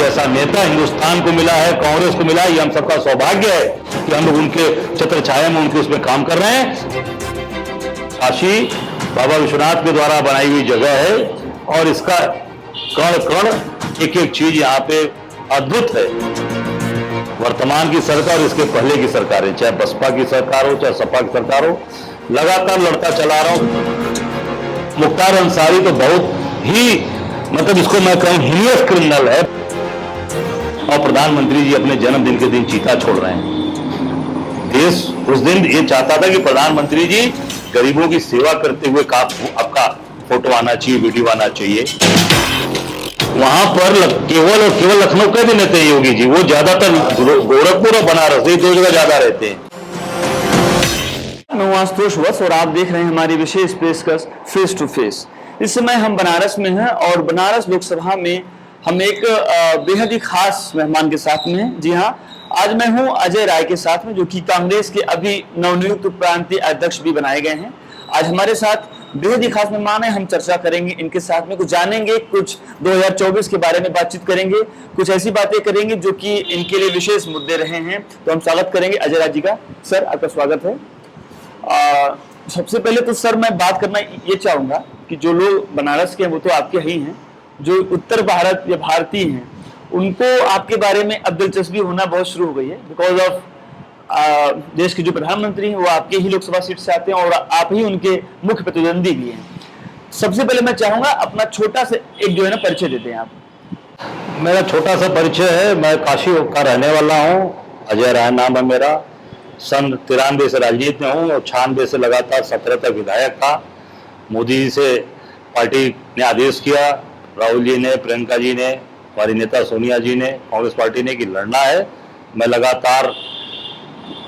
जैसा नेता हिंदुस्तान को मिला है, कांग्रेस को मिला है। ये हम सबका सौभाग्य है कि हम लोग उनके छत्र छाया में उनके उसमें काम कर रहे हैं। काशी बाबा विश्वनाथ के द्वारा बनाई हुई जगह है और इसका कण कण एक एक चीज यहाँ पे अद्भुत है। वर्तमान की सरकार और इसके पहले की सरकारें, चाहे बसपा की सरकार हो चाहे सपा की सरकार हो, लगातार लड़ता चला रहा हूं। मुख्तार अंसारी तो बहुत ही मतलब इसको मैं कहूं हीनियस क्रिमिनल है और प्रधानमंत्री जी अपने जन्मदिन के दिन चीता छोड़ रहे हैं। देश उस दिन ये चाहता था कि प्रधानमंत्री जी गरीबों की सेवा करते हुए आपका फोटो आना चाहिए, वीडियो आना चाहिए। वहां पर केवल और केवल लखनऊ का भी नेता योगी जी, वो ज्यादातर गोरखपुर और बनारस ये दो जगह ज्यादा रहते हैं। मैं आशुतोष वत्स और आप देख रहे हैं हमारी विशेष पेशकश फेस टू फेस। इस समय हम बनारस में हैं और बनारस लोकसभा में हम एक बेहद ही खास मेहमान के साथ में हैं। जी हाँ, आज मैं हूं अजय राय के साथ में, जो कि कांग्रेस के अभी नवनियुक्त प्रांतीय अध्यक्ष भी बनाए गए हैं। आज हमारे साथ बेहद ही खास मेहमान है। हम चर्चा करेंगे इनके साथ में, कुछ जानेंगे, कुछ 2024 के बारे में बातचीत करेंगे, कुछ ऐसी बातें करेंगे जो कि इनके लिए विशेष मुद्दे रहे हैं। तो हम स्वागत करेंगे अजय राय जी का। सर, आपका स्वागत है। सबसे पहले तो सर मैं बात करना ये चाहूंगा कि जो लोग बनारस के हैं वो तो आपके ही हैं, जो उत्तर भारत या भारतीय हैं उनको आपके बारे में अब दिलचस्पी होना बहुत शुरू हो गई है, बिकॉज ऑफ देश के जो प्रधानमंत्री हैं वो आपके ही लोकसभा सीट से आते हैं और आप ही उनके मुख्य प्रतिद्वंदी भी हैं। सबसे पहले मैं चाहूंगा अपना छोटा सा एक जो है ना परिचय देते हैं आप। मेरा छोटा सा परिचय है, मैं काशी का रहने वाला हूँ, अजय राय नाम है मेरा। सन 93 से राजनीति में हूँ और 96 से लगातार 17 तक विधायक था। मोदी जी से पार्टी ने आदेश किया, राहुल जी ने, प्रियंका जी ने, हमारी नेता सोनिया जी ने, कांग्रेस पार्टी ने कि लड़ना है। मैं लगातार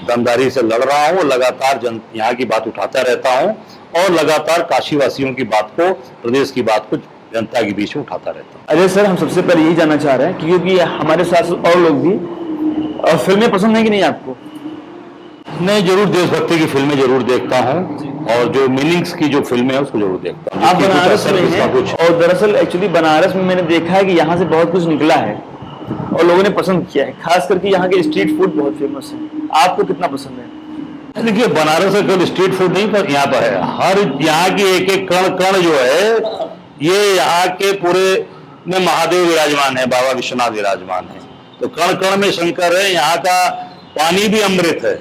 दमदारी से लड़ रहा हूँ, लगातार यहाँ की बात उठाता रहता हूँ और लगातार काशी वासियों की बात को, प्रदेश की बात को जनता के बीच में उठाता रहता हूँ। अजय सर, हम सबसे पहले यही जानना चाह रहे हैं क्योंकि हमारे साथ और लोग भी फिल्में पसंद है कि नहीं आपको? नहीं, जरूर देशभक्ति की फिल्में जरूर देखता हूँ और जो मीनिंग्स की जो फिल्में हैं उसको जरूर देखता हूँ। आप बनारस में हैं और दरअसल एक्चुअली बनारस में मैंने देखा है कि यहाँ से बहुत कुछ निकला है और लोगों ने पसंद किया है, खास करके यहाँ के स्ट्रीट फूड बहुत फेमस है। आपको कितना पसंद है? देखिए, बनारस में केवल स्ट्रीट फूड नहीं पर यहाँ पर है, हर यहाँ की एक एक कण कण जो है ये यहाँ के पूरे में महादेव विराजमान है, बाबा विश्वनाथ विराजमान है। तो कण कण में शंकर है। यहाँ का पानी भी अमृत है,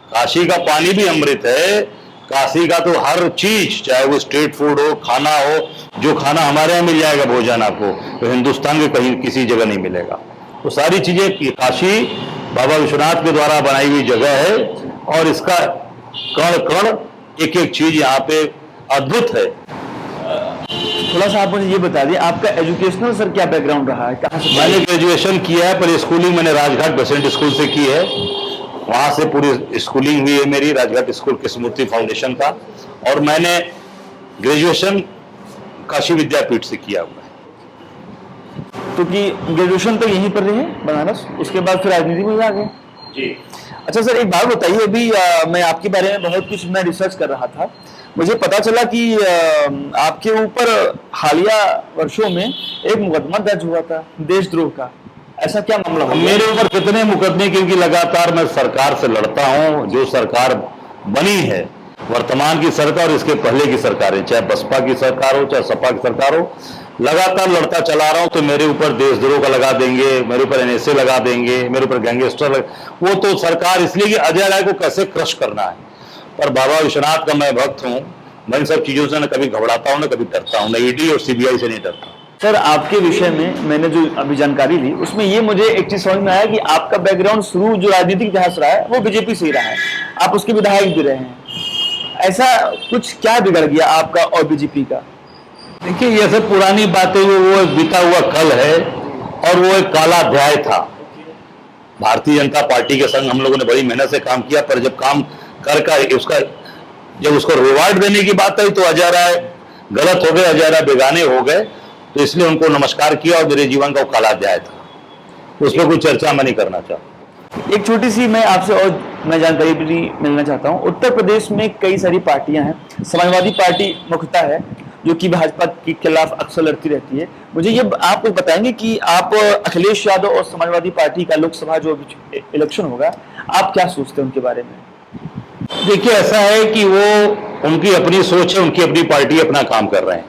काशी का पानी भी अमृत है। काशी का तो हर चीज, चाहे वो स्ट्रीट फूड हो, खाना हो, जो खाना हमारे यहाँ मिल जाएगा भोजन आपको, तो हिंदुस्तान के कहीं किसी जगह नहीं मिलेगा। तो सारी चीजें काशी बाबा विश्वनाथ के द्वारा बनाई हुई जगह है और इसका कण कण एक एक चीज यहाँ पे अद्भुत है। थोड़ा सा आप मुझे ये बता दिए, आपका एजुकेशनल सर क्या बैकग्राउंड रहा है, कहाँ से? मैंने ग्रेजुएशन किया है, पर स्कूलिंग मैंने राजघाट बेसेंट स्कूल से की है। वहां से पूरी स्कूलिंग हुई है मेरी, राजघाट स्कूल कृष्णमूर्ति फाउंडेशन का। और मैंने ग्रेजुएशन काशी विद्यापीठ से किया हुआ है। तो कि ग्रेजुएशन तो यहीं पर रही है बनारस, उसके बाद फिर राजनीति में आ गए? जी। अच्छा सर, एक बात बताइए, अभी मैं आपके बारे में बहुत कुछ मैं रिसर्च कर रहा था, मुझे पता चला कि आपके ऊपर हालिया वर्षों में एक मुकदमा दर्ज हुआ था देशद्रोह का। ऐसा क्या मामला हुआ? मेरे ऊपर कितने मुकदमे, क्योंकि लगातार मैं सरकार से लड़ता हूं। जो सरकार बनी है, वर्तमान की सरकार और इसके पहले की सरकारें, चाहे बसपा की सरकार हो चाहे सपा की सरकार हो, लगातार लड़ता चला रहा हूं। तो मेरे ऊपर देशद्रोह का लगा देंगे, मेरे ऊपर NSA लगा देंगे, मेरे ऊपर गैंगस्टर वो तो सरकार इसलिए कि अजय राय को कैसे क्रश करना है। पर बाबा विश्वनाथ का मैं भक्त हूँ, मैं इन सब चीजों से न कभी घबराता हूँ न कभी डरता हूँ, न ED और CBI से नहीं डरता। सर, आपके विषय में मैंने जो अभी जानकारी ली उसमें ये मुझे एक चीज समझ में आया कि आपका बैकग्राउंड शुरू जो राजनीतिक इतिहास रहा है वो BJP से ही रहा है, आप उसके विधायक भी रहे हैं। ऐसा कुछ क्या बिगड़ गया आपका और BJP का? देखिए, ये सब पुरानी बातें, वो एक बीता हुआ कल है और वो एक काला अध्याय था। भारतीय जनता पार्टी के संग हम लोगों ने बड़ी मेहनत से काम किया, पर जब काम जब उसको रिवार्ड देने की बात आई तो अजय राय गलत हो गए, अजय राय बेगाने हो गए। तो इसलिए उनको नमस्कार किया और मेरे जीवन का वो काला अध्याय था, उस पर कोई चर्चा मैं नहीं करना चाहता। एक छोटी सी मैं आपसे और मैं जानकारी भी मिलना चाहता हूँ। उत्तर प्रदेश में कई सारी पार्टियां हैं, समाजवादी पार्टी मुख्यतः है, जो कि भाजपा के खिलाफ अक्सर लड़ती रहती है। मुझे ये आप कुछ बताएंगे कि आप अखिलेश यादव और समाजवादी पार्टी का लोकसभा जो इलेक्शन होगा, आप क्या सोचते हैं उनके बारे में? देखिए, ऐसा है कि वो उनकी अपनी सोच है, उनकी अपनी पार्टी अपना काम कर रहे हैं,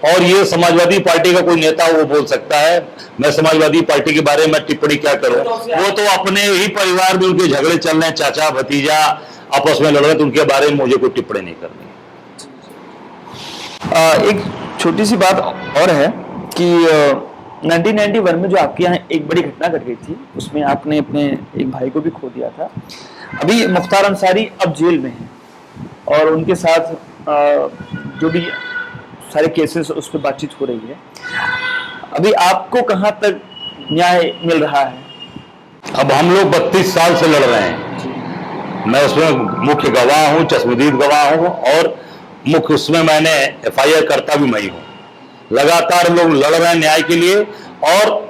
और ये समाजवादी पार्टी का कोई नेता वो बोल सकता है। मैं समाजवादी पार्टी के बारे में टिप्पणी क्या करूं? वो तो अपने ही परिवार में उनके झगड़े चल रहे हैं, चाचा भतीजा आपस में लड़ रहे हैं, तो उनके बारे में मुझे कोई टिप्पणी नहीं करनी। एक छोटी सी बात और है कि 1991 में जो आपके यहाँ एक बड़ी घटना घट गई थी, उसमें आपने अपने एक भाई को भी खो दिया था। अभी मुख्तार अंसारी अब जेल में हैं और उनके साथ जो भी सारे केसेस उस पर बातचीत हो रही है। अभी आपको कहाँ तक न्याय मिल रहा है? अब हम लोग 32 साल से लड़ रहे हैं, मैं उसमें मुख्य गवाह हूं, चश्मदीद गवाह हूं, और मुख्य उसमें मैंने FIR करता भी मैं ही हूं। लगातार लोग लड़ रहे हैं न्याय के लिए, और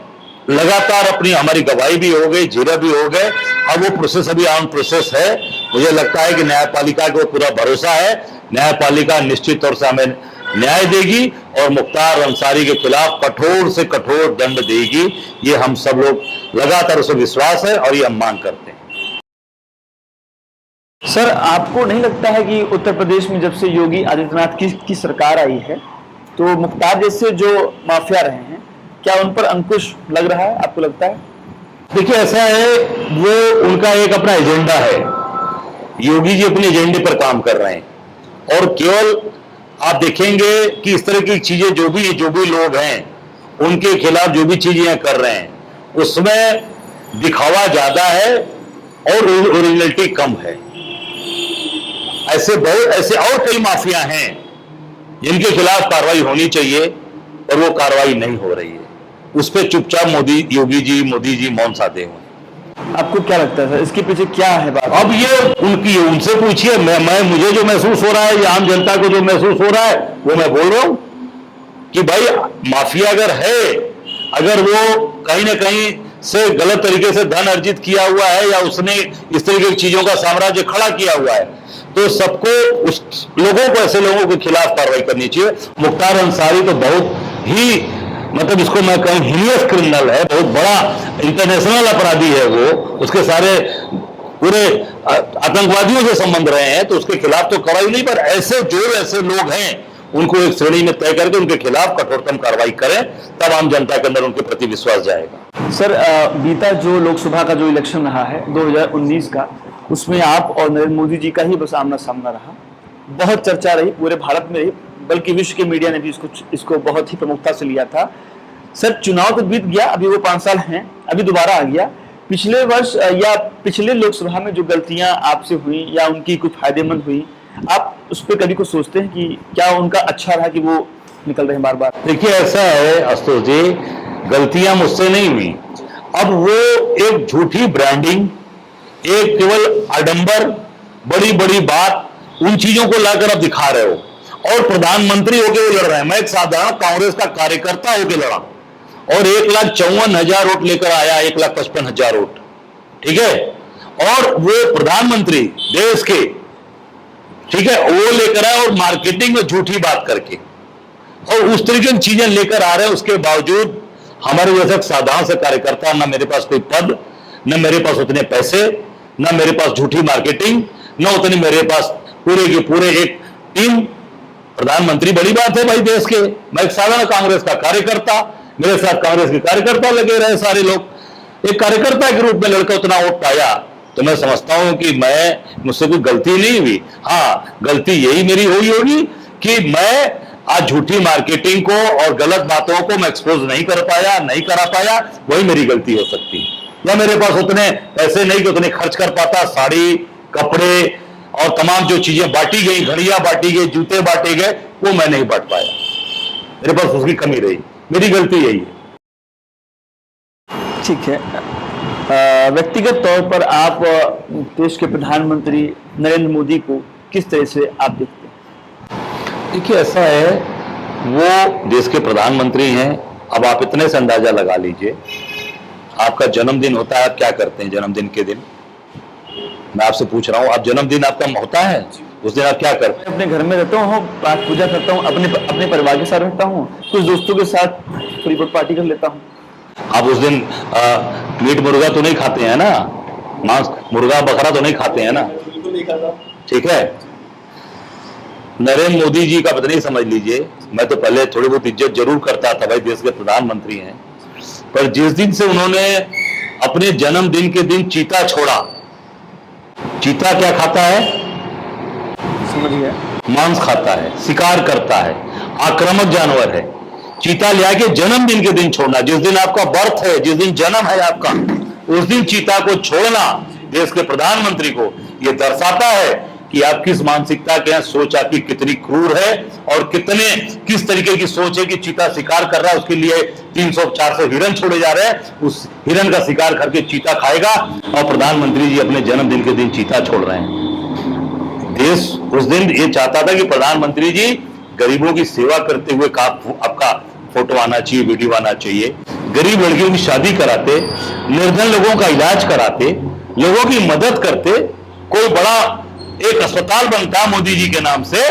लगातार अपनी हमारी गवाही भी हो गई, जिरह भी हो गए। अब वो प्रोसेस अभी ऑन प्रोसेस है। मुझे लगता है कि न्यायपालिका को पूरा भरोसा है, न्यायपालिका निश्चित तौर से हमें न्याय देगी और मुख्तार अंसारी के खिलाफ कठोर से कठोर दंड देगी। ये हम सब लोग लगातार उसे विश्वास है और ये हम मांग करते हैं। सर, आपको नहीं लगता है कि उत्तर प्रदेश में जब से योगी आदित्यनाथ की सरकार आई है, तो मुख्तार जैसे जो माफिया रहे हैं, क्या उन पर अंकुश लग रहा है? आपको लगता है? देखिए, ऐसा है, वो उनका एक अपना एजेंडा है। योगी जी अपने एजेंडे पर काम कर रहे हैं, और केवल आप देखेंगे कि इस तरह की चीजें जो भी लोग हैं उनके खिलाफ जो भी चीजें कर रहे हैं, उसमें दिखावा ज्यादा है और ओरिजिनलिटी कम है। ऐसे और कई माफिया हैं जिनके खिलाफ कार्रवाई होनी चाहिए और वो कार्रवाई नहीं हो रही है। उस पर चुपचाप मोदी जी मौन साधे हुए। आपको क्या लगता है सर, इसके पीछे क्या है बात? अब ये उनसे पूछिए। मुझे जो महसूस हो रहा है, या आम जनता को जो महसूस हो रहा है, वो मैं बोल रहा हूं कि भाई, माफिया अगर है, अगर वो कहीं ना कहीं से गलत तरीके से धन अर्जित किया हुआ है, या उसने इस तरीके की चीजों का साम्राज्य खड़ा किया हुआ है, तो सबको उस लोगों को, ऐसे लोगों के खिलाफ कार्रवाई करनी चाहिए। मुख्तार अंसारी तो बहुत ही, मतलब इसको मैं कहूं, हीनियस क्रिमिनल है, बहुत बड़ा इंटरनेशनल अपराधी है वो। उसके सारे पूरे आतंकवादियों से संबंध रहे हैं, तो उसके खिलाफ तो कार्रवाई नहीं, पर ऐसे लोग हैं उनको एक श्रेणी में तय करके उनके खिलाफ कठोरतम कार्रवाई करें, तब आम जनता के अंदर उनके प्रति विश्वास जाएगा। सर, बीता जो लोकसभा का जो इलेक्शन रहा है 2019 का, उसमें आप और नरेंद्र मोदी जी का ही बस आमना सामना रहा। बहुत चर्चा रही, पूरे भारत में रही, बल्कि विश्व के मीडिया ने भी इसको बहुत ही प्रमुखता से लिया था। सर, चुनाव तो बीत गया, अभी वो 5 साल हैं, अभी दोबारा आ गया। पिछले वर्ष या पिछले लोकसभा में जो गलतियां आपसे हुई या उनकी कुछ फायदेमंद हुई, आप उस पर कभी कुछ सोचते हैं कि क्या उनका अच्छा रहा कि वो निकल रहे हैं बार बार? देखिए, ऐसा है आशुतोष जी, गलतियां मुझसे नहीं हुई। अब वो एक झूठी ब्रांडिंग, एक केवल आडंबर, बड़ी बड़ी बात, उन चीजों को लाकर आप दिखा रहे हो, और प्रधानमंत्री होकर लड़ रहे हैं। मैं एक साधारण कांग्रेस का कार्यकर्ता होकर लड़ा और 1,54,000 वोट लेकर आया, 1,55,000 वोट, ठीक है, और वो प्रधानमंत्री देश के, ठीक है, वो लेकर आए और मार्केटिंग में झूठी बात करके और उस तरीके की चीजें लेकर आ रहे हैं। उसके बावजूद हमारे जैसे साधारण से कार्यकर्ता, ना मेरे पास कोई पद, न मेरे पास उतने पैसे, न मेरे पास झूठी मार्केटिंग, न उतनी मेरे पास पूरे के पूरे एक टीम। प्रधानमंत्री बड़ी बात है भाई देश के, मैं एक साधारण कांग्रेस का कार्यकर्ता, मेरे साथ कांग्रेस के कार्यकर्ता लगे रहे सारे लोग। एक कार्यकर्ता के रूप में लड़का उतना वोट पाया, तो मैं समझता हूं कि मुझसे कोई गलती नहीं हुई। हाँ, गलती यही मेरी हुई होगी कि मैं आज झूठी मार्केटिंग को और गलत बातों को मैं एक्सपोज नहीं करा पाया, वही मेरी गलती हो सकती है। या मेरे पास उतने पैसे नहीं कि उतने खर्च कर पाता, साड़ी, कपड़े और तमाम जो चीजें बांटी गई, घड़ियां बांटी गई, जूते बांटे गए, वो मैं नहीं बांट पाया, मेरे पास उसकी कमी रही, मेरी गलती यही है। ठीक है, व्यक्तिगत तौर पर आप देश के प्रधानमंत्री नरेंद्र मोदी को किस तरह से आप देखते हैं? देखिए, ऐसा है, वो देश के प्रधानमंत्री हैं। अब आप इतने से अंदाजा लगा लीजिए, आपका जन्मदिन होता है, आप क्या करते हैं जन्मदिन के दिन? मैं आपसे पूछ रहा हूं, आप जन्मदिन आपका होता है? उस दिन आप क्या करते? अपने घर में रहता हूँ, पाठ पूजा करता हूँ, अपने परिवार के साथ रहता हूँ, कुछ दोस्तों के साथ थोड़ी बहुत पार्टी कर लेता हूँ। आप उस दिन मीट मुर्गा तो नहीं खाते हैं ना, मांस मुर्गा बकरा तो नहीं खाते हैं ना? बिल्कुल नहीं खाता। ठीक है। नरेंद्र मोदी जी का पता नहीं, समझ लीजिए, मैं तो पहले थोड़ी बहुत इज्जत जरूर करता था, भाई देश के प्रधानमंत्री हैं, पर जिस दिन से उन्होंने अपने जन्मदिन के दिन चीता छोड़ा, चीता क्या खाता है? समझ गया। मांस खाता है, शिकार करता है, आक्रामक जानवर है। चीता ले आके जन्मदिन के दिन छोड़ना, जिस दिन आपका बर्थ है, जिस दिन जन्म है आपका, उस दिन चीता को छोड़ना देश के प्रधानमंत्री को, यह दर्शाता है कि आप किस मानसिकता के हैं, सोच आपकी कितनी क्रूर है और किस तरीके की सोच है कि चीता शिकार कर रहा है, उसके लिए 300-400 हिरन छोड़े जा रहे हैं, उस हिरन का शिकार करके चीता खाएगा, और प्रधानमंत्री जी अपने जन्मदिन के दिन चीता छोड़ रहे हैं। देश उस दिन ये चाहता था कि प्रधानमंत्री जी गरीबों की सेवा करते हुए आपका फोटो आना चाहिए, वीडियो आना चाहिए, गरीब लड़कियों की शादी कराते, निर्धन लोगों का इलाज कराते, लोगों की मदद करते, कोई बड़ा एक अस्पताल बनता मोदी जी के नाम से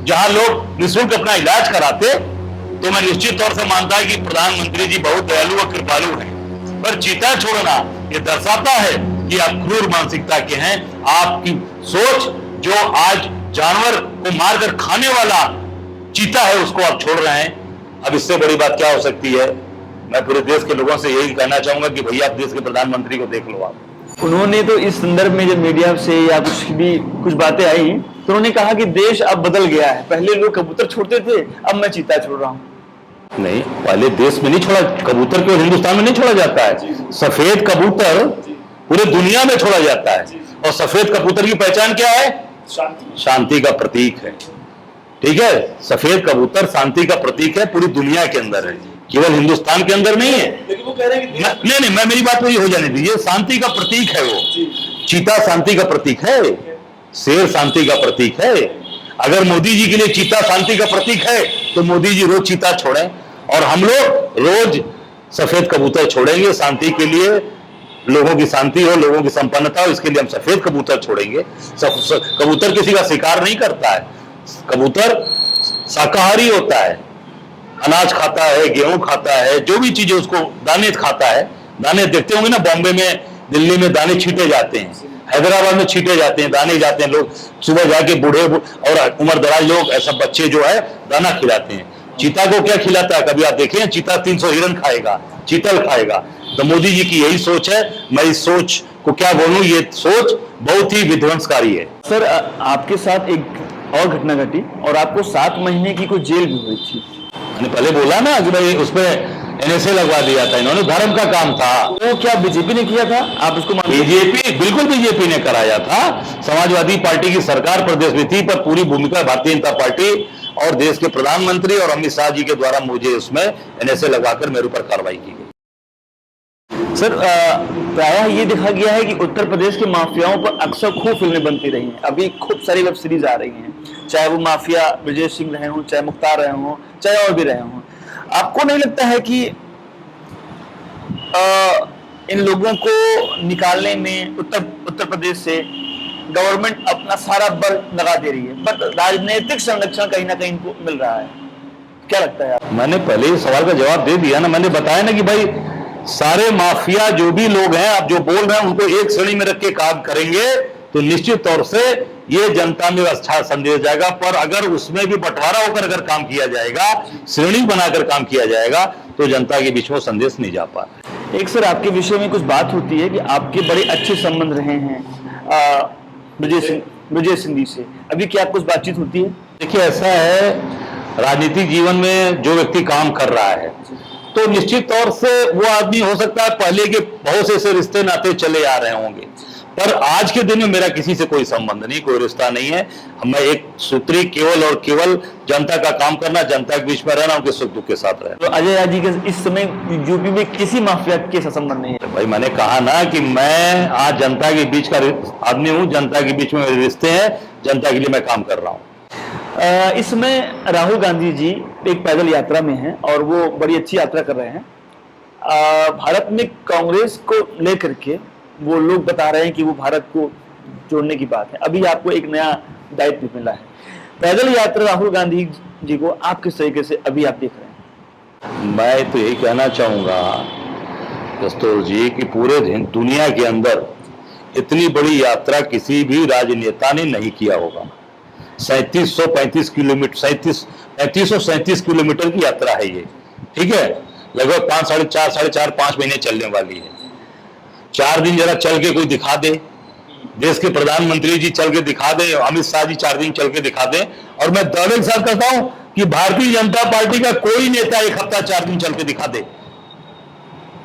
जहां लोग निःशुल्क अपना इलाज कराते, तो मैं निश्चित तौर से मानता है कि प्रधानमंत्री जी बहुत दयालु और कृपालु हैं। पर चीता छोड़ना यह दर्शाता है कि आप क्रूर मानसिकता के हैं। आपकी सोच जो आज जानवर को मारकर खाने वाला चीता है, उसको आप छोड़ रहे हैं। अब इससे बड़ी बात क्या हो सकती है? मैं पूरे देश के लोगों से यही कहना चाहूंगा कि भैया आप देश के प्रधानमंत्री को देख लो। आप उन्होंने तो इस संदर्भ में जब मीडिया से या कुछ बातें आई तो उन्होंने कहा कि देश अब बदल गया है, पहले लोग कबूतर छोड़ते थे, अब मैं चीता छोड़ रहा हूं। नहीं, पहले देश में नहीं छोड़ा कबूतर, केवल हिंदुस्तान में नहीं छोड़ा जाता है, सफेद कबूतर पूरे दुनिया में छोड़ा जाता है। और सफेद कबूतर की पहचान क्या है? शांति का प्रतीक है। ठीक है, सफेद कबूतर शांति का प्रतीक है, पूरी दुनिया के अंदर है, केवल हिंदुस्तान के अंदर नहीं है। लेकिन वो कह रहे हैं कि नहीं, मैं मेरी बात वही हो जाने दीजिए। शांति का प्रतीक है वो, चीता शांति का प्रतीक है, शेर शांति का प्रतीक है। अगर मोदी जी के लिए चीता शांति का प्रतीक है तो मोदी जी रोज चीता छोड़ें, और हम लोग रोज सफेद कबूतर छोड़ेंगे। शांति के लिए, लोगों की शांति हो, लोगों की संपन्नता हो, इसके लिए हम सफेद कबूतर छोड़ेंगे। कबूतर किसी का शिकार नहीं करता है, कबूतर शाकाहारी होता है, अनाज खाता है, गेहूं खाता है, जो भी चीजें उसको दाने खाता है। दाने देखते होंगे ना, बॉम्बे में, दिल्ली में दाने छींटे जाते हैं, हैदराबाद में छींटे जाते हैं, दाने जाते हैं, लोग सुबह जाके बूढ़े और उम्र दराज लोग, ऐसा बच्चे जो है दाना खिलाते हैं। चीता को क्या खिलाता है कभी आप देखें? चीता 300 हिरन खाएगा, चीतल खाएगा। तो मोदी जी की यही सोच है। मैं इस सोच को क्या बोलूं, ये सोच बहुत ही विध्वंसकारी है। सर, आपके साथ एक और घटना घटी और आपको 7 महीने की कोई जेल भी हुई थी। मैंने पहले बोला ना कि भाई उसमें NSA लगवा दिया था इन्होंने, धर्म का काम था। वो क्या बीजेपी ने किया था? आप उसको बीजेपी, बिल्कुल बीजेपी ने कराया था। समाजवादी पार्टी की सरकार प्रदेश में थी, पर पूरी भूमिका भारतीय जनता पार्टी और देश के प्रधानमंत्री और अमित शाह जी के द्वारा मुझे उसमें NSA लगाकर मेरे ऊपर कार्रवाई की गई। सर, प्रायः ये देखा गया है कि उत्तर प्रदेश के माफियाओं पर अक्सर खूब फिल्में बनती रही हैं। अभी खूब सारी वेब सीरीज आ रही हैं, चाहे वो माफिया ब्रजेश सिंह रहे हों, चाहे मुख्तार रहे हों, चाहे और भी रहे हों। आपको नहीं लगता है कि इन लोगों को निकालने में उत्तर प्रदेश से गवर्नमेंट अपना सारा बल लगा दे रही है, बट राजनीतिक संरक्षण कहीं ना कहीं इनको मिल रहा है? क्या लगता है आपको? मैंने पहले इस सवाल का जवाब दे दिया ना, मैंने बताया ना कि भाई सारे माफिया जो भी लोग हैं, आप जो बोल रहे हैं, उनको एक श्रेणी में रख के काम करेंगे तो निश्चित तौर से ये जनता में अच्छा संदेश जाएगा। पर अगर उसमें भी बंटवारा होकर अगर काम किया जाएगा, श्रेणी बनाकर काम किया जाएगा, तो जनता के बीच में संदेश नहीं जा पाता। एक सर, आपके विषय में कुछ बात होती है कि आपके बड़े अच्छे संबंध रहे हैं ब्रजेश सिंह जी से, अभी क्या कुछ बातचीत होती है? देखिए, ऐसा है, राजनीतिक जीवन में जो व्यक्ति काम कर रहा है तो निश्चित तौर से वो आदमी हो सकता है पहले के बहुत से ऐसे रिश्ते नाते चले आ रहे होंगे, पर आज के दिन में मेरा किसी से कोई संबंध नहीं, कोई रिश्ता नहीं है। मैं एक सूत्री केवल और केवल जनता का काम करना, जनता के बीच में रहना, उनके सुख दुख के साथ रहना। तो अजय यादव जी के इस समय यूपी में किसी माफिया के साथ संबंध नहीं है? भाई मैंने कहा ना कि मैं आज जनता के बीच का आदमी हूँ, जनता के बीच में मेरे रिश्ते हैं, जनता के लिए मैं काम कर रहा हूँ। इस समय राहुल गांधी जी एक पैदल यात्रा में हैं और वो बड़ी अच्छी यात्रा कर रहे हैं। भारत में कांग्रेस को लेकर के वो लोग बता रहे हैं कि वो भारत को जोड़ने की बात है। अभी आपको एक नया दायित्व मिला है। पैदल यात्रा राहुल गांधी जी को आप किस तरीके से अभी आप देख रहे हैं? मैं तो यही कहना चाहूंगा कस्तूर जी कि पूरे दुनिया के अंदर इतनी बड़ी यात्रा किसी भी राजनेता ने नहीं किया होगा। 3735 किलोमीटर 3537 किलोमीटर की यात्रा है ये, ठीक है। लगभग 5 महीने चलने वाली है। 4 दिन जरा चल के कोई दिखा दे, देश के प्रधानमंत्री जी चल के दिखा दें, अमित शाह जी 4 दिन चल के दिखा दें, और मैं दावे के साथ कहता हूं कि भारतीय जनता पार्टी का कोई नेता 1 हफ्ता 4 दिन चल के दिखा दे,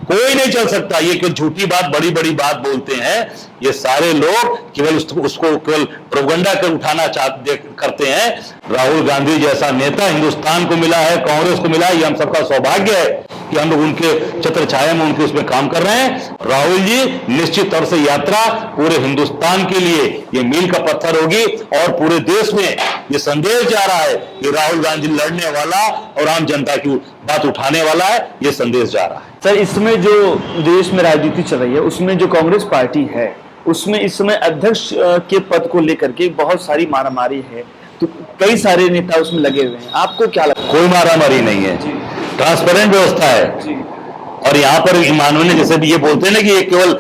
कोई नहीं चल सकता। ये कोई झूठी बात, बड़ी बड़ी बात बोलते हैं ये सारे लोग, केवल उसको केवल प्रोपगंडा कर उठाना करते हैं। राहुल गांधी जैसा नेता हिंदुस्तान को मिला है, कांग्रेस को मिला है, ये हम सबका सौभाग्य है कि हम लोग उनके छत्र छाया में उनके उसमें काम कर रहे हैं। राहुल जी निश्चित तौर से यात्रा पूरे हिंदुस्तान के लिए ये मील का पत्थर होगी, और पूरे देश में ये संदेश जा रहा है कि राहुल गांधी लड़ने वाला और आम जनता की बात उठाने वाला है, ये संदेश जा रहा है। सर, इसमें जो देश में राजनीति चल रही है उसमें जो कांग्रेस पार्टी है उसमें इस समय अध्यक्ष के पद को लेकर के बहुत सारी मारामारी है, तो कई सारे नेता उसमें लगे हुए हैं, आपको क्या लगता है? कोई मारामारी नहीं है, ट्रांसपेरेंट व्यवस्था है। और यहाँ पर मानव ने जैसे भी ये बोलते हैं ना कि ये केवल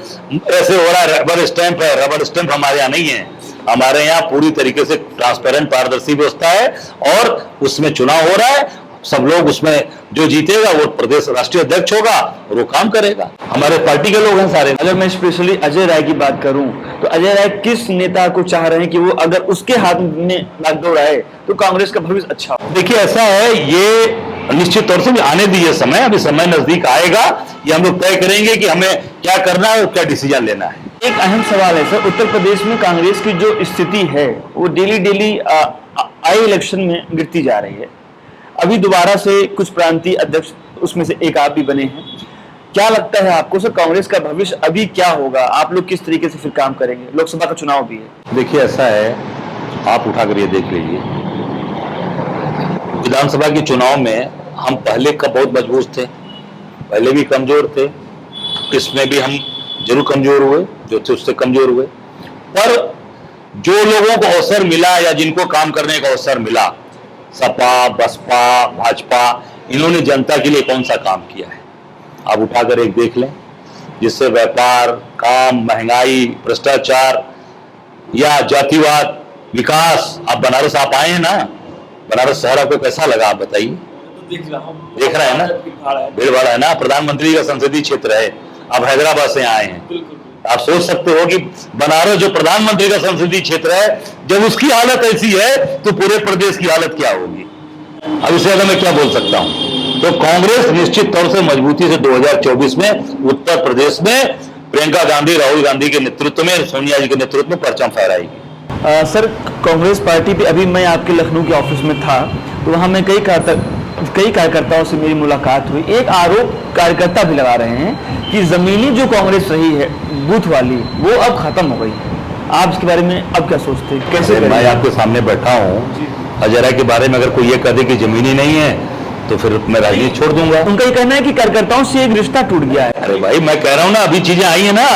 ऐसे हो रहा है, रबर स्टैंप है, रबर स्टैंप हमारे यहाँ नहीं है। हमारे यहाँ पूरी तरीके से ट्रांसपेरेंट पारदर्शी व्यवस्था है, और उसमें चुनाव हो रहा है। सब लोग उसमें जो जीतेगा वो प्रदेश राष्ट्रीय अध्यक्ष होगा और वो काम करेगा। हमारे पार्टी के लोग हैं सारे। अगर मैं स्पेशली अजय राय की बात करूं तो अजय राय किस नेता को चाह रहे हैं कि वो अगर उसके हाथ में बागडोर आए तो कांग्रेस का भविष्य अच्छा हो? देखिए ऐसा है, ये निश्चित तौर से भी आने दीजिए समय, अभी समय नजदीक आएगा, ये हम लोग तय करेंगे कि हमें क्या करना है और क्या डिसीजन लेना है। एक अहम सवाल है सर, उत्तर प्रदेश में कांग्रेस की जो स्थिति है वो डेली आई इलेक्शन में गिरती जा रही है। अभी दोबारा से कुछ प्रांतीय अध्यक्ष उसमें से एक आप भी बने हैं, क्या लगता है आपको सर कांग्रेस का भविष्य अभी क्या होगा? आप लोग किस तरीके से फिर काम करेंगे? लोकसभा का चुनाव भी है। देखिए ऐसा है, आप उठाकर ये देख लीजिए, विधानसभा के चुनाव में हम पहले का बहुत मजबूत थे, पहले भी कमजोर थे, इसमें भी हम जरूर कमजोर हुए, जो थे उससे कमजोर हुए, पर जो लोगों को अवसर मिला या जिनको काम करने का अवसर मिला, सपा, बसपा, भाजपा, इन्होंने जनता के लिए कौन सा काम किया है आप उठाकर एक देख लें, जिससे व्यापार, काम, महंगाई, भ्रष्टाचार या जातिवाद, विकास। आप बनारस आप आए हैं ना, बनारस शहर आपको कैसा लगा आप बताइए? देख रहे हैं ना, भीड़ भाड़ है ना, प्रधानमंत्री का संसदीय क्षेत्र है, आप हैदराबाद से आए हैं, आप सोच सकते हो कि बनारस जो प्रधानमंत्री का संसदीय क्षेत्र है, जब उसकी हालत ऐसी है तो पूरे प्रदेश की हालत क्या होगी? अब इससे ज्यादा मैं क्या बोल सकता हूं। तो कांग्रेस निश्चित तौर से मजबूती से 2024 में उत्तर प्रदेश में प्रियंका गांधी, राहुल गांधी के नेतृत्व में, सोनिया जी के नेतृत्व में परचम फहराएगी। सर, कांग्रेस पार्टी पे अभी मैं आपके लखनऊ के ऑफिस में था तो वहां मैं कई कार्यकर्ताओं से मेरी मुलाकात हुई। एक आरोप कार्यकर्ता भी लगा रहे हैं कि जमीनी जो कांग्रेस रही है बूथ वाली, वो अब खत्म हो गई है। आप इसके बारे में अब क्या सोचते हैं? कैसे? मैं आपके सामने बैठा हूँ, अजय राय के बारे में अगर कोई ये कह दे कि जमीनी नहीं है तो फिर मैं राजनीति छोड़ दूंगा। उनका ये कहना है कि कार्यकर्ताओं से एक रिश्ता टूट गया है। अरे भाई, मैं कह रहा हूँ ना, अभी चीजें आई है ना,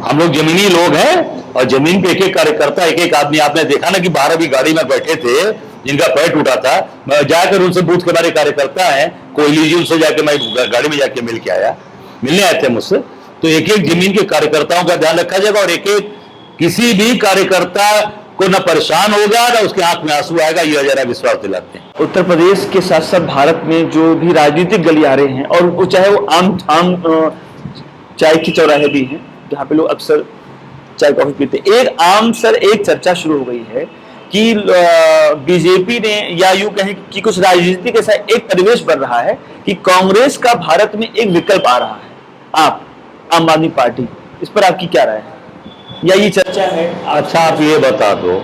हम लोग जमीनी लोग हैं, और जमीन पे एक एक कार्यकर्ता, एक एक आदमी, आपने देखा ना कि 12 भी गाड़ी में बैठे थे जिनका पैर टूटा था, मैं जाकर उनसे बूथ के बारे कार्यकर्ता हैं, कोयली जी, उनसे जाके मैं गाड़ी में जाके मिल के आया, मिलने आए थे मुझसे। तो एक एक जमीन के कार्यकर्ताओं का ध्यान रखा जाएगा, और एक एक किसी भी कार्यकर्ता को न परेशान होगा ना उसके आंख में आंसू आएगा, ये जरा विश्वास दिलाते हैं। उत्तर प्रदेश के साथ साथ भारत में जो भी राजनीतिक गलियारे हैं, और वो चाहे वो आम चाय की चौराहे भी हैं जहाँ पे लोग अक्सर चाय कॉफी पीते हैं, एक चर्चा शुरू हो गई है कि बीजेपी ने, या यूं कहें कि कुछ राजनीति के साथ एक परिवेश बन रहा है कि कांग्रेस का भारत में एक विकल्प आ रहा है। आप आम आदमी पार्टी, इस पर आपकी क्या राय है, या ये चर्चा है? अच्छा, आप ये बता दो,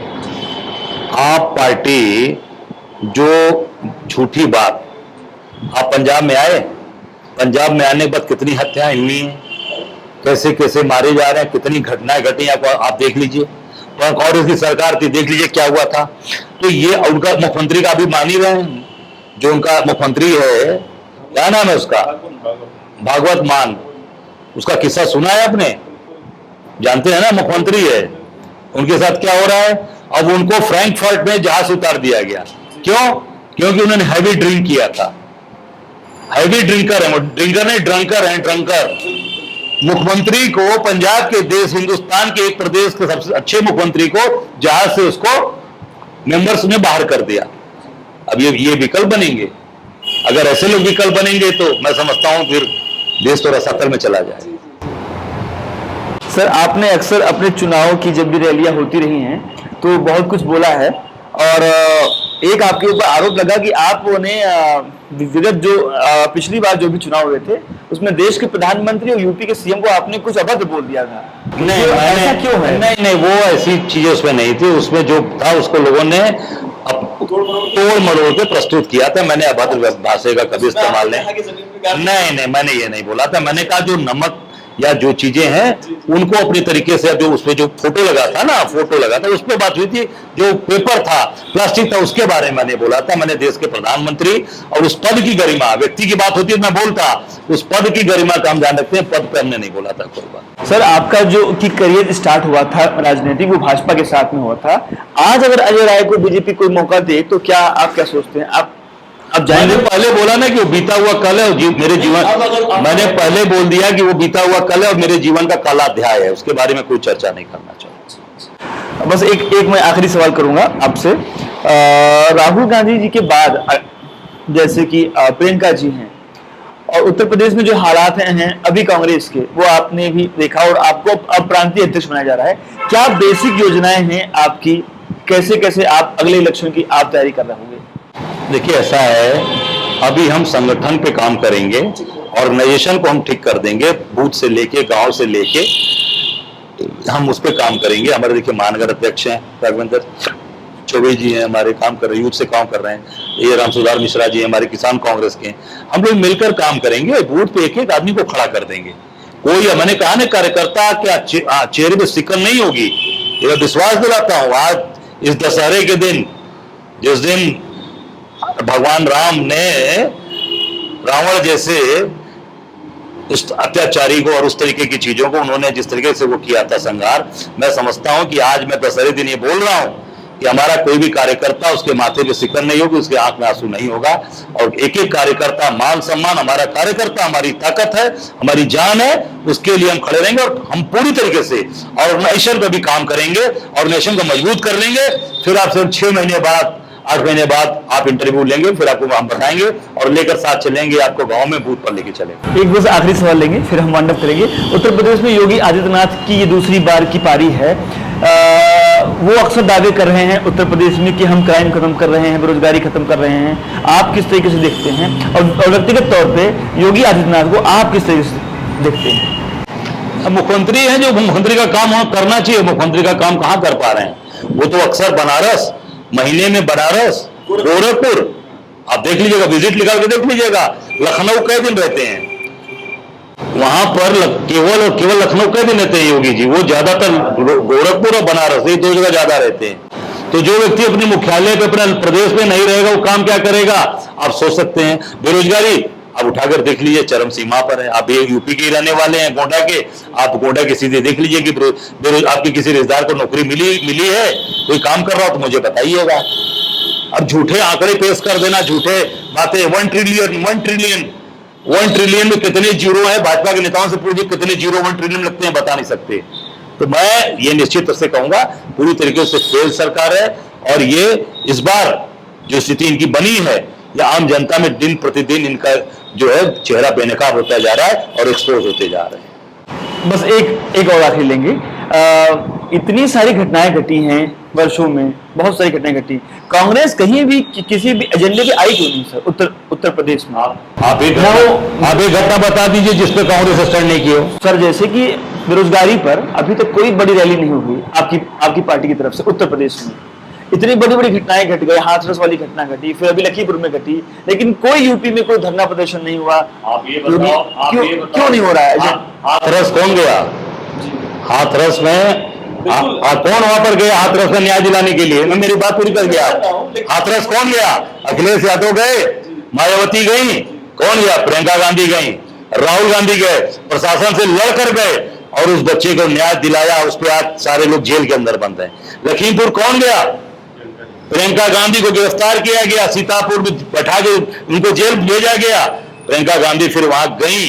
आप पार्टी जो झूठी बात, आप पंजाब में आए, पंजाब में आने के बाद कितनी हत्याएं हुई हैं, कैसे कैसे मारे जा रहे हैं, कितनी घटनाएं घटी, आप देख लीजिए। कांग्रेस की सरकार थी, देख लीजिए क्या हुआ था। तो ये उनका मुख्यमंत्री का अभी मान ही रहे हैं, जो उनका मुख्यमंत्री है, क्या नाम है उसका, भागवत मान, उसका किस्सा सुना है आपने? जानते हैं ना, मुख्यमंत्री है, उनके साथ क्या हो रहा है। अब उनको फ्रैंकफर्ट में जहाज से उतार दिया गया। क्यों? क्योंकि उन्होंने हैवी ड्रिंक किया था। हैवी ड्रिंकर है, ड्रिंकर नहीं, ड्रंकर है, ड्रंकर। मुख्यमंत्री को, पंजाब के देश, हिंदुस्तान के एक प्रदेश के सबसे अच्छे मुख्यमंत्री को जहाज से उसको मेंबर्स ने बाहर कर दिया। अब ये विकल्प बनेंगे। अगर ऐसे लोग विकल्प बनेंगे तो मैं समझता हूं फिर देश थोड़ा सत्तर में चला जाए। सर, आपने अक्सर अपने चुनाव की जब भी रैलियां होती रही हैं तो बहुत कुछ बोला है, और एक आपके ऊपर आरोप लगा कि आपने विगत जो पिछली बार जो भी चुनाव हुए थे उसमें देश के प्रधानमंत्री और यूपी के सीएम को आपने कुछ अभद्र बोल दिया था। नहीं, ऐसा क्यों है? नहीं, वो ऐसी चीजें उसमें नहीं थी। उसमें जो था उसको लोगों ने तोड़ मरोड़ के प्रस्तुत किया था। मैंने अभद्र भाषा का कभी इस्तेमाल नहीं, मैंने ये नहीं बोला था। मैंने कहा जो नमक या जो चीजें हैं उनको अपनी तरीके से, जो उसमें जो फोटो लगा था ना, फोटो लगा था, उस पर बात हुई थी। जो पेपर था, प्लास्टिक था, उसके बारे में मैंने बोला था। मैंने देश के प्रधानमंत्री और उस पद की गरिमा, व्यक्ति की बात होती है मैं बोलता, उस पद की गरिमा का हम ध्यान रखते हैं, पद पे हमने नहीं बोला था कोई बात। सर, आपका जो कि करियर स्टार्ट हुआ था राजनीतिक, वो भाजपा के साथ में हुआ था। आज अगर अजय राय को बीजेपी कोई मौका दे तो क्या आप क्या सोचते हैं? आप मैंने पहले बोला ना कि वो बीता हुआ कल है और मेरे जीवन, मैंने पहले बोल दिया कि वो बीता हुआ कल है और मेरे जीवन का काला अध्याय है। उसके बारे में कोई चर्चा नहीं करना चाहता। बस एक मैं आखिरी सवाल करूंगा आपसे। राहुल गांधी जी के बाद जैसे कि प्रियंका जी हैं, और उत्तर प्रदेश में जो हालात हैं अभी कांग्रेस के, वो आपने भी देखा, और आपको अब प्रांतीय अध्यक्ष बनाया जा रहा है। क्या बेसिक योजनाएं हैं आपकी? कैसे कैसे आप अगले इलेक्शन की आप तैयारी कर रहे होंगे? देखिए, ऐसा है, अभी हम संगठन पे काम करेंगे, ऑर्गेनाइजेशन को हम ठीक कर देंगे, बूथ से लेके, गांव से लेके हम उस पर काम करेंगे। हमारे देखिए महानगर अध्यक्ष हैं राघवेंद्र चौबे जी हैं, हमारे काम कर रहे हैं, यूथ से काम कर रहे हैं। ये रामसुधार मिश्रा जी हमारे किसान कांग्रेस के हैं। हम लोग मिलकर काम करेंगे, बूथ पे एक एक आदमी को खड़ा कर देंगे। कोई, मैंने कहा ना, कार्यकर्ता क्या चेहरे पे सिकन नहीं होगी, ये विश्वास दिलाता हूं। आज इस दशहरे के दिन, जिस दिन भगवान राम ने रावण जैसे उस अत्याचारी को और उस तरीके की चीजों को उन्होंने जिस तरीके से वो किया था संहार, मैं समझता हूं कि आज मैं दशहरे दिन ये बोल रहा हूं कि हमारा कोई भी कार्यकर्ता, उसके माथे पे सिकन नहीं होगी, उसके आंख में आंसू नहीं होगा। और एक एक कार्यकर्ता, मान सम्मान, हमारा कार्यकर्ता हमारी ताकत है, हमारी जान है, उसके लिए हम खड़े रहेंगे। और हम पूरी तरीके से ऑर्गेनाइजेशन पे भी काम करेंगे, ऑर्गेनाइजेशन को मजबूत कर लेंगे। फिर आपसे 6 महीने बाद, 8 महीने बाद आप इंटरव्यू लेंगे, फिर आपको हम बताएंगे और लेकर साथ चलेंगे, आपको गांव में बूथ पर लेके चलेंगे। एक बस आखिरी सवाल लेंगे, फिर हम वाइंड अप करेंगे। उत्तर प्रदेश में योगी आदित्यनाथ की ये दूसरी बार की पारी है। वो अक्सर दावे कर रहे हैं उत्तर प्रदेश में कि हम क्राइम खत्म कर रहे हैं, बेरोजगारी खत्म कर रहे हैं। आप किस तरीके से देखते हैं? और व्यक्तिगत तौर पे योगी आदित्यनाथ को आप किस तरीके से देखते हैं? मुख्यमंत्री है, जो मुख्यमंत्री का काम वहां करना चाहिए, मुख्यमंत्री का काम कहां कर पा रहे हैं। वो तो अक्सर बनारस, महीने में बनारस, गोरखपुर, आप देख लीजिएगा, विजिट निकाल के देख लीजिएगा। लखनऊ कई दिन रहते हैं वहां पर, केवल लखनऊ कई दिन रहते हैं योगी जी। वो ज्यादातर गोरखपुर और बनारस, ये 2 जगह ज्यादा रहते हैं। तो जो व्यक्ति अपने मुख्यालय पे, अपने प्रदेश में नहीं रहेगा, वो काम क्या करेगा, आप सोच सकते हैं। बेरोजगारी आप उठाकर देख लीजिए, चरम सीमा पर है। आप ये यूपी के रहने वाले हैं, गोंडा के, आप गोंडा के सीधे देख लीजिए कि आपके किसी रिश्तेदार को नौकरी मिली है, कोई काम कर रहा हो तो मुझे बताइएगा। अब झूठे आंकड़े पेश कर देना, झूठे बातें, 1 ट्रिलियन में कितने जीरो है, भाजपा के नेताओं से पूछिए कितने जीरो 1 ट्रिलियन लगते हैं, बता नहीं सकते। तो मैं ये निश्चित से कहूंगा, पूरी तरीके से फेल सरकार है। और ये इस बार जो स्थिति इनकी बनी है, या आम जनता में दिन प्रतिदिन इनका जो है चेहरा बेनकाब होता जा रहा है और एक्सपोज होते जा रहे हैं। बस एक और आखिरी लेंगे। इतनी सारी घटनाएं घटी हैं वर्षों में, बहुत सारी घटनाएं घटी, कांग्रेस कहीं भी किसी भी एजेंडे पे आई क्यों नहीं सर उत्तर प्रदेश में? आप एक घटना बता दीजिए जिस पे कांग्रेस स्टैंड नहीं किया। सर, जैसे कि बेरोजगारी पर अभी तक कोई बड़ी रैली नहीं हुई आपकी पार्टी की तरफ से उत्तर प्रदेश में। इतनी बड़ी बड़ी घटनाएं घट गई, हाथरस वाली घटना घटी, फिर अभी लखीमपुर में घटी, लेकिन कोई यूपी में कोई धरना प्रदर्शन नहीं हुआ। आप ये बताओ, क्यों नहीं हो रहा है? हाथरस कौन गया? हाथरस में कौन वहां पर गया हाथरस में न्याय दिलाने के लिए? मैं मेरी बात पूरी कर गया। हाथरस कौन गया? अखिलेश यादव गए, मायावती गई, कौन गया? प्रियंका गांधी गई, राहुल गांधी गए, प्रशासन से लड़कर गए और उस बच्चे को न्याय दिलाया, उस पर आज सारे लोग जेल के अंदर बंद हैं। लखीमपुर कौन गया? प्रियंका गांधी को गिरफ्तार किया गया, सीतापुर में बैठा के उनको जेल भेजा गया। प्रियंका गांधी फिर वहां गई,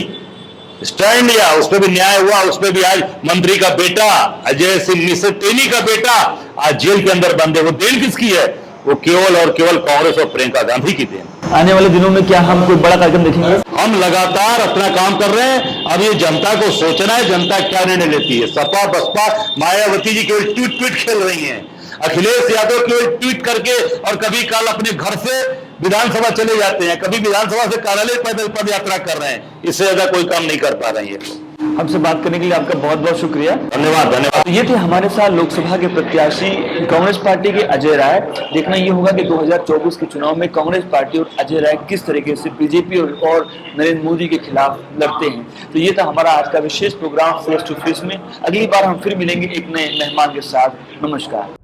स्टैंड लिया, उस पर भी न्याय हुआ। उस पर भी आज मंत्री का बेटा अजय सिंह मिश्र टेनी का बेटा आज जेल के अंदर बंद है। वो देन किसकी है? वो केवल और केवल कांग्रेस और प्रियंका गांधी की देन। आने वाले दिनों में क्या हम कोई बड़ा कार्यक्रम देखेंगे? हम लगातार अपना काम कर रहे हैं। अब ये जनता को सोचना है जनता क्या निर्णय लेती है। सपा बसपा मायावती जी केवल ट्वीट खेल रही हैं। अखिलेश यादव केवल ट्वीट करके और कभी कल अपने घर से विधानसभा चले जाते हैं, कभी विधानसभा से कार्यालय पैदल पद यात्रा कर रहे हैं। इससे ज्यादा कोई काम नहीं कर पा रहे हैं। हमसे बात करने के लिए आपका बहुत बहुत शुक्रिया। धन्यवाद धन्यवाद। तो ये थे हमारे साथ लोकसभा के प्रत्याशी कांग्रेस पार्टी के अजय राय। देखना ये होगा कि 2024 के चुनाव में कांग्रेस पार्टी और अजय राय किस तरीके से बीजेपी और नरेंद्र मोदी के खिलाफ लड़ते हैं। तो ये था हमारा आज का विशेष प्रोग्राम फेस टू फेस में। अगली बार हम फिर मिलेंगे एक नए मेहमान के साथ। नमस्कार।